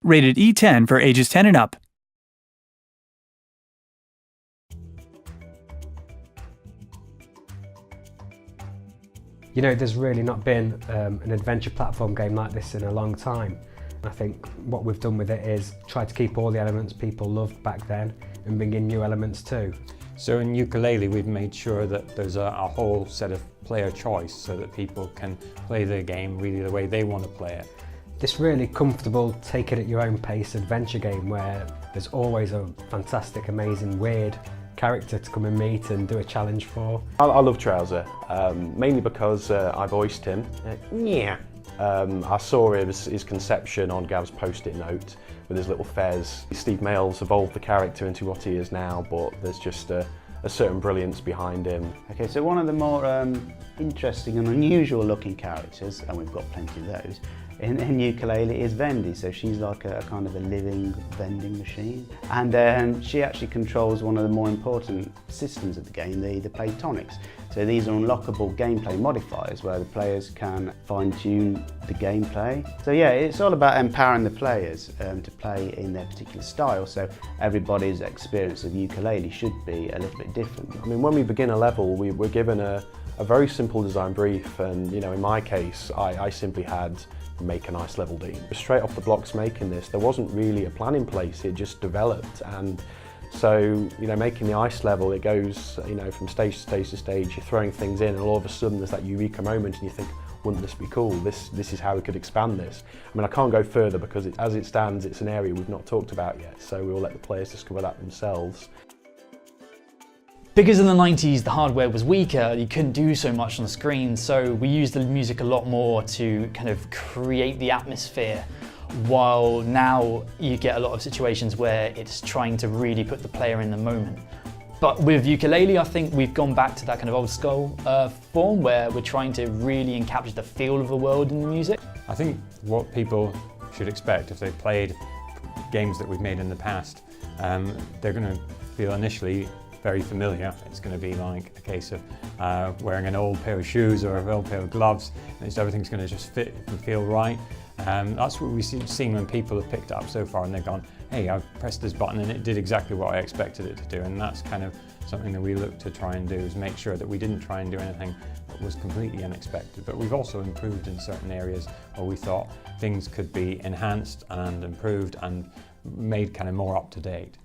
rated E10 for ages 10 and up. You know, there's really not been an adventure platform game like this in a long time. I think what we've done with it is try to keep all the elements people loved back then and bring in new elements too. So in Yooka-Laylee we've made sure that there's a whole set of player choice so that people can play the game really the way they want to play it. This really comfortable, take it at your own pace adventure game where there's always a fantastic, amazing, weird character to come and meet and do a challenge for. I love Trouser, mainly because I voiced him. I saw his conception on Gav's post-it note with his little fez. Steve Mail's evolved the character into what he is now, but there's just a certain brilliance behind him. Okay, so one of the more interesting and unusual looking characters, and we've got plenty of those, in Yooka-Laylee is Vendy. So she's like a kind of a living vending machine. And she actually controls one of the more important systems of the game, the Playtonics. So these are unlockable gameplay modifiers where the players can fine-tune the gameplay. So yeah, it's all about empowering the players to play in their particular style. So everybody's experience of Yooka-Laylee should be a little bit different. I mean, when we begin a level, we're given a very simple design brief, and you know, in my case, I simply had make a nice level D. Straight off the blocks making this, there wasn't really a plan in place, it just developed. And so, you know, making the ice level, it goes, you know, from stage to stage to stage, you're throwing things in and all of a sudden there's that eureka moment and you think, wouldn't this be cool? This is how we could expand this. I mean, I can't go further because as it stands, it's an area we've not talked about yet, so we will let the players discover that themselves. Because in the 90s the hardware was weaker, you couldn't do so much on the screen, so we used the music a lot more to kind of create the atmosphere, while now you get a lot of situations where it's trying to really put the player in the moment. But with Yooka-Laylee, I think we've gone back to that kind of old school form where we're trying to really encapture the feel of the world in the music. I think what people should expect if they've played games that we've made in the past, they're going to feel initially very familiar. It's going to be like a case of wearing an old pair of shoes or an old pair of gloves, and everything's going to just fit and feel right. That's what we've seen when people have picked it up so far and they've gone, hey, I've pressed this button and it did exactly what I expected it to do, and that's kind of something that we look to try and do, is make sure that we didn't try and do anything that was completely unexpected, but we've also improved in certain areas where we thought things could be enhanced and improved and made kind of more up to date.